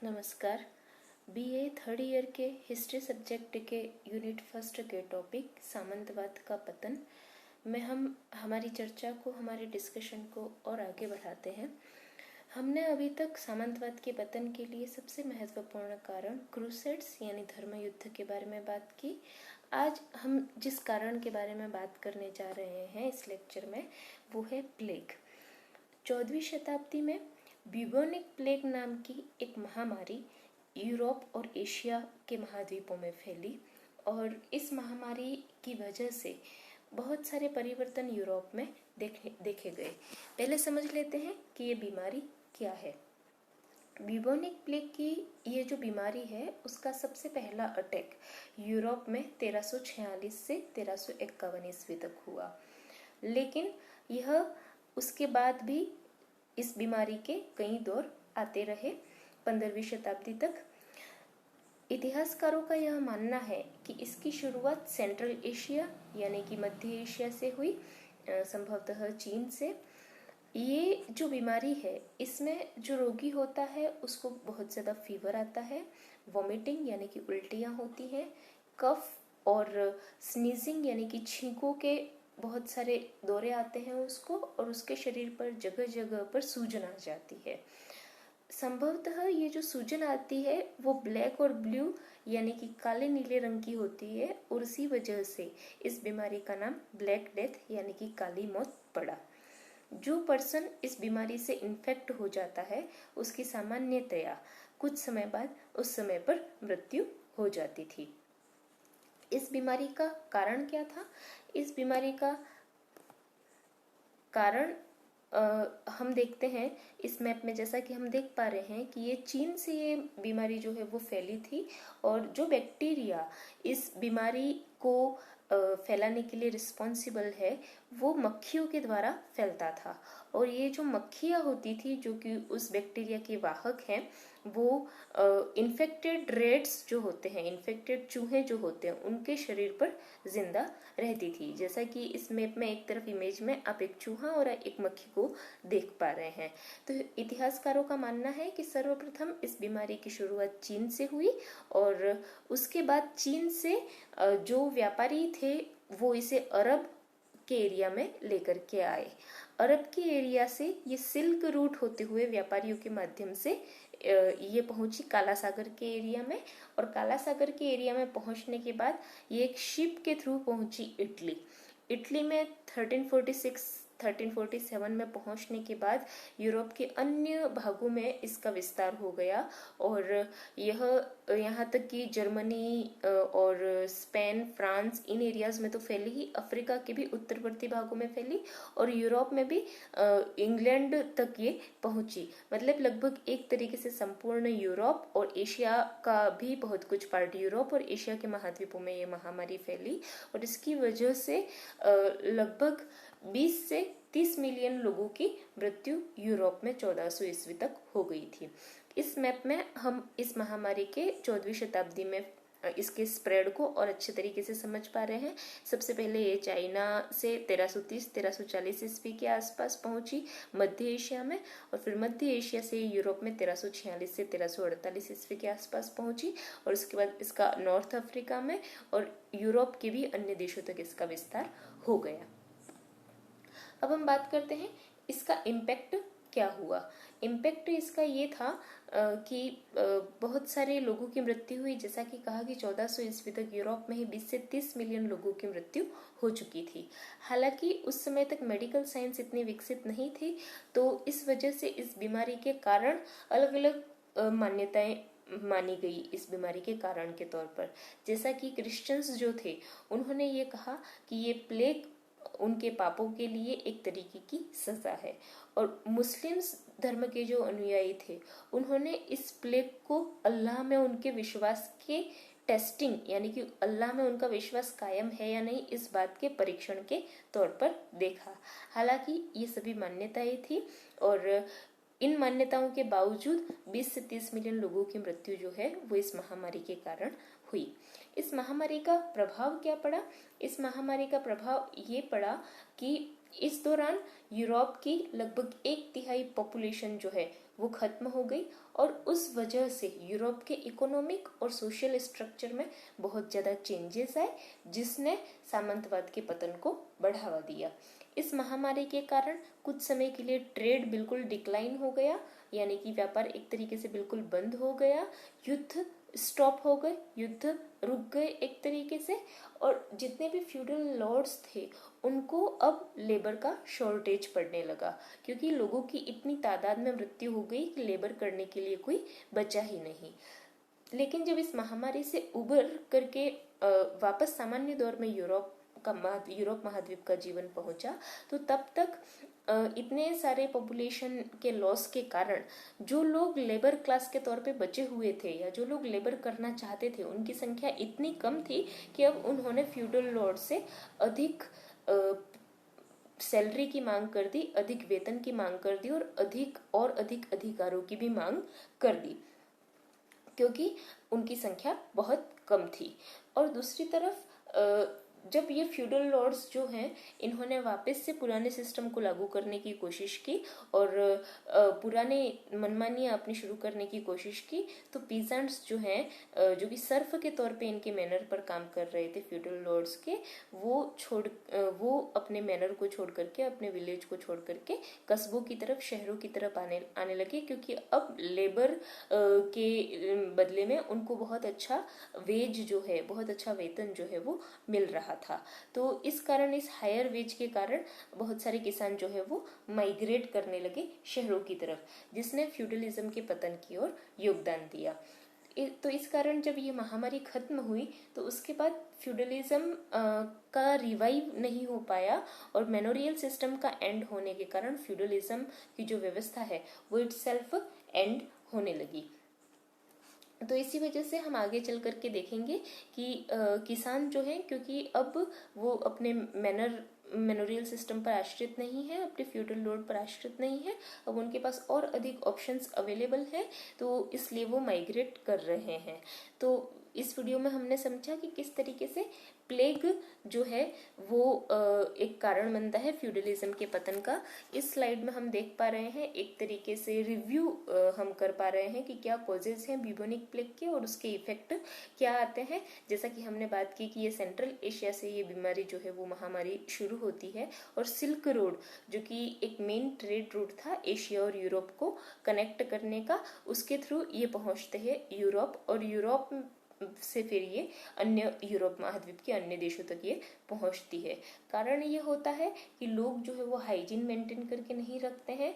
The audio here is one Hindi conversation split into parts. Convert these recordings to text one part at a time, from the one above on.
नमस्कार। बीए थर्ड ईयर के हिस्ट्री सब्जेक्ट के यूनिट फर्स्ट के टॉपिक सामंतवाद का पतन में हम हमारी चर्चा को, हमारे डिस्कशन को और आगे बढ़ाते हैं। हमने अभी तक सामंतवाद के पतन के लिए सबसे महत्वपूर्ण कारण क्रूसेड्स यानी धर्म युद्ध के बारे में बात की। आज हम जिस कारण के बारे में बात करने जा रहे हैं इस लेक्चर में, वो है प्लेग। 14वीं शताब्दी में ब्यूबोनिक प्लेग नाम की एक महामारी यूरोप और एशिया के महाद्वीपों में फैली और इस महामारी की वजह से बहुत सारे परिवर्तन यूरोप में देखे गए। पहले समझ लेते हैं कि ये बीमारी क्या है। ब्यूबोनिक प्लेग की ये जो बीमारी है उसका सबसे पहला अटैक यूरोप में 1346 से 1351 ईस्वी तक हुआ, लेकिन यह उसके बाद भी इस बीमारी के कई दौर आते रहे 15वीं शताब्दी तक। इतिहासकारों का यह मानना है कि इसकी शुरुआत सेंट्रल एशिया यानी कि मध्य एशिया से हुई, संभवतः चीन से। ये जो बीमारी है इसमें जो रोगी होता है उसको बहुत ज़्यादा फीवर आता है, वॉमिटिंग यानी कि उल्टियाँ होती हैं, कफ और स्नीजिंग यानी कि छींकों के बहुत सारे दौरे आते हैं उसको, और उसके शरीर पर जगह जगह पर सूजन आ जाती है। संभवतः ये जो सूजन आती है वो ब्लैक और ब्लू यानी कि काले नीले रंग की होती है और इसी वजह से इस बीमारी का नाम ब्लैक डेथ यानी कि काली मौत पड़ा। जो पर्सन इस बीमारी से इन्फेक्ट हो जाता है उसकी सामान्यतया कुछ समय बाद उस समय पर मृत्यु हो जाती थी। इस बीमारी का कारण क्या था? इस बीमारी का कारण हम देखते हैं इस मैप में, जैसा कि हम देख पा रहे हैं कि ये चीन से ये बीमारी जो है वो फैली थी और जो बैक्टीरिया इस बीमारी को फैलाने के लिए रिस्पॉन्सिबल है वो मक्खियों के द्वारा फैलता था। और ये जो मक्खियाँ होती थी जो कि उस बैक्टीरिया के वाहक हैं, वो इन्फेक्टेड रेट्स जो होते हैं, इन्फेक्टेड चूहे जो होते हैं, उनके शरीर पर जिंदा रहती थी। जैसा कि इस मैप में एक तरफ इमेज में आप एक चूहा और एक मक्खी को देख पा रहे हैं। तो इतिहासकारों का मानना है कि सर्वप्रथम इस बीमारी की शुरुआत चीन से हुई और उसके बाद चीन से जो व्यापारी थे वो इसे अरब के एरिया में लेकर के आए। अरब के एरिया से ये सिल्क रूट होते हुए व्यापारियों के माध्यम से ये पहुंची काला सागर के एरिया में, और काला सागर के एरिया में पहुंचने के बाद ये एक शिप के थ्रू पहुंची इटली। इटली में 1347 में पहुंचने के बाद यूरोप के अन्य भागों में इसका विस्तार हो गया और यह यहाँ तक कि जर्मनी और स्पेन, फ्रांस, इन एरियाज में तो फैली ही, अफ्रीका के भी उत्तरवर्ती भागों में फैली और यूरोप में भी इंग्लैंड तक ये पहुंची। मतलब लगभग एक तरीके से संपूर्ण यूरोप और एशिया का भी बहुत कुछ पार्ट, यूरोप और एशिया के महाद्वीपों में ये महामारी फैली और इसकी वजह से लगभग 20 से 30 मिलियन लोगों की मृत्यु यूरोप में 1400 ईस्वी तक हो गई थी। इस मैप में हम इस महामारी के 14वीं शताब्दी में इसके स्प्रेड को और अच्छे तरीके से समझ पा रहे हैं। सबसे पहले ये चाइना से 1330-1340 ईस्वी के आसपास पहुंची मध्य एशिया में, और फिर मध्य एशिया से यूरोप में 1346 से 1348 ईस्वी के आसपास पहुंची और उसके बाद इसका नॉर्थ अफ्रीका में और यूरोप के भी अन्य देशों तक इसका विस्तार हो गया। अब हम बात करते हैं इसका इम्पैक्ट क्या हुआ। इम्पैक्ट इसका ये था कि बहुत सारे लोगों की मृत्यु हुई। जैसा कि कहा कि 1400 ईस्वी तक यूरोप में ही 20 से 30 मिलियन लोगों की मृत्यु हो चुकी थी। हालांकि उस समय तक मेडिकल साइंस इतनी विकसित नहीं थी, तो इस वजह से इस बीमारी के कारण अलग अलग मान्यताएं मानी गई इस बीमारी के कारण के तौर पर। जैसा कि क्रिश्चियंस जो थे उन्होंने ये कहा कि ये प्लेग उनके पापों के लिए एक तरीके की सजा है, और मुस्लिम्स धर्म के जो अनुयायी थे उन्होंने इस प्लेग को अल्लाह में उनके विश्वास के टेस्टिंग यानी कि अल्लाह में उनका विश्वास कायम है या नहीं इस बात के परीक्षण के तौर पर देखा। हालांकि ये सभी मान्यताएं थी और इन मान्यताओं के बावजूद 20 से 30 मिलियन लोगों की मृत्यु जो है वो इस महामारी के कारण हुई। इस महामारी का प्रभाव क्या पड़ा? इस महामारी का प्रभाव ये पड़ा कि इस दौरान यूरोप की लगभग 1/3 पॉपुलेशन जो है वो खत्म हो गई और उस वजह से यूरोप के इकोनॉमिक और सोशल स्ट्रक्चर में बहुत ज़्यादा चेंजेस आए, जिसने सामंतवाद के पतन को बढ़ावा दिया। इस महामारी के कारण कुछ समय के लिए ट्रेड बिल्कुल डिक्लाइन हो गया, यानी कि व्यापार एक तरीके से बिल्कुल बंद हो गया, युद्ध स्टॉप हो गए, युद्ध रुक गए एक तरीके से, और जितने भी फ्यूडल लॉर्ड्स थे उनको अब लेबर का शॉर्टेज पड़ने लगा, क्योंकि लोगों की इतनी तादाद में मृत्यु हो गई कि लेबर करने के लिए कोई बचा ही नहीं। लेकिन जब इस महामारी से उबर करके वापस सामान्य दौर में यूरोप महाद्वीप का जीवन पहुंचा, तो तब तक इतने सारे पॉपुलेशन के लॉस के कारण जो लोग लेबर क्लास के तौर पे बचे हुए थे या जो लोग लेबर करना चाहते थे, उनकी संख्या इतनी कम थी कि अब उन्होंने फ्यूडल लॉर्ड से अधिक सैलरी की मांग कर दी, अधिक वेतन की मांग कर दी और अधिक अधिकारों की भी मांग कर दी, क्योंकि उनकी संख्या बहुत कम थी। और दूसरी तरफ जब ये फ्यूडल लॉर्ड्स जो हैं, इन्होंने वापस से पुराने सिस्टम को लागू करने की कोशिश की और पुराने मनमानियां अपनी शुरू करने की कोशिश की, तो पीजेंट्स जो हैं, जो कि सर्फ के तौर पे इनके मैनर पर काम कर रहे थे फ्यूडल लॉर्ड्स के, वो अपने मैनर को छोड़ करके, अपने विलेज को छोड़ करके कस्बों की तरफ, शहरों की तरफ आने लगे, क्योंकि अब लेबर के बदले में उनको बहुत अच्छा वेज जो है, बहुत अच्छा वेतन जो है वो मिल रहा था। तो इस कारण, इस हायर वेज के कारण बहुत सारे किसान जो है वो माइग्रेट करने लगे शहरों की तरफ, जिसने फ्यूडलिज्म के पतन की ओर योगदान दिया। तो इस कारण जब ये महामारी खत्म हुई तो उसके बाद फ्यूडलिज्म का रिवाइव नहीं हो पाया और मैनोरियल सिस्टम का एंड होने के कारण फ्यूडलिज्म की जो व्यवस्था है वो इटसेल्फ एंड होने लगी। तो इसी वजह से हम आगे चल करके देखेंगे कि किसान जो है, क्योंकि अब वो अपने मैनोरियल सिस्टम पर आश्रित नहीं है, अपने फ्यूडल लॉर्ड पर आश्रित नहीं है, अब उनके पास और अधिक ऑप्शंस अवेलेबल है, तो इसलिए वो माइग्रेट कर रहे हैं। तो इस वीडियो में हमने समझा कि किस तरीके से प्लेग जो है वो एक कारण बनता है फ्यूडलिज्म के पतन का। इस स्लाइड में हम देख पा रहे हैं, एक तरीके से रिव्यू हम कर पा रहे हैं कि क्या कॉजेज हैं ब्यूबोनिक प्लेग के और उसके इफेक्ट क्या आते हैं। जैसा कि हमने बात की कि ये सेंट्रल एशिया से ये बीमारी जो है वो महामारी शुरू होती है और सिल्क रोड, जो कि एक मेन ट्रेड रूट था एशिया और यूरोप को कनेक्ट करने का, उसके थ्रू ये पहुंचते हैं यूरोप, और यूरोप से फिर ये अन्य यूरोप महाद्वीप के अन्य देशों तक ये पहुंचती है। कारण ये होता है कि लोग जो है वो हाइजीन मेंटेन करके नहीं रखते हैं,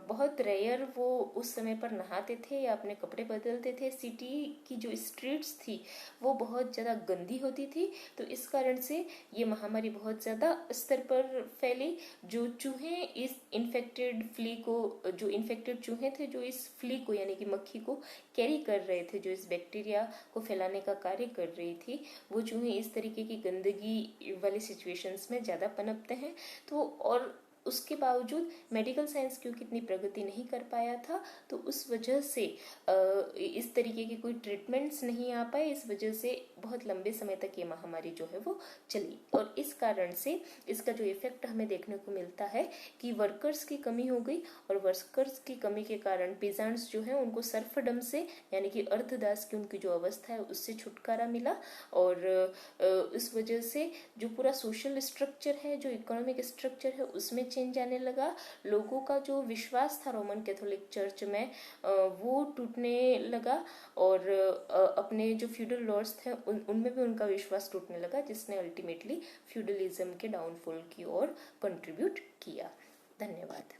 बहुत रेयर वो उस समय पर नहाते थे या अपने कपड़े बदलते थे। सिटी की जो स्ट्रीट्स थी वो बहुत ज़्यादा गंदी होती थी, तो इस कारण से ये महामारी बहुत ज़्यादा स्तर पर फैली। जो चूहे इस इन्फेक्टेड फ्ली को, जो इन्फेक्टेड चूहे थे जो इस फ्ली को यानी कि मक्खी को कैरी कर रहे थे, जो इस बैक्टीरिया को फैलाने का कार्य कर रही थी, वो चूहे इस तरीके की गंदगी वाली सिचुएशंस में ज़्यादा पनपते हैं। तो और उसके बावजूद मेडिकल साइंस क्योंकि इतनी प्रगति नहीं कर पाया था, तो उस वजह से इस तरीके के कोई ट्रीटमेंट्स नहीं आ पाए, इस वजह से बहुत लंबे समय तक ये महामारी जो है वो चली। और इस कारण से इसका जो इफेक्ट हमें देखने को मिलता है कि वर्कर्स की कमी हो गई, और वर्कर्स की कमी के कारण पेजेंट्स जो है उनको सर्फडम से यानी कि अर्धदास की उनकी जो अवस्था है उससे छुटकारा मिला, और इस वजह से जो पूरा सोशल स्ट्रक्चर है, जो इकोनॉमिक स्ट्रक्चर है, उसमें चेंज आने लगा। लोगों का जो विश्वास था रोमन कैथोलिक चर्च में वो टूटने लगा, और अपने जो फ्यूडल लॉर्ड्स थे उनमें भी उनका विश्वास टूटने लगा, जिसने अल्टीमेटली फ्यूडलिज्म के डाउनफॉल की ओर कंट्रीब्यूट किया। धन्यवाद।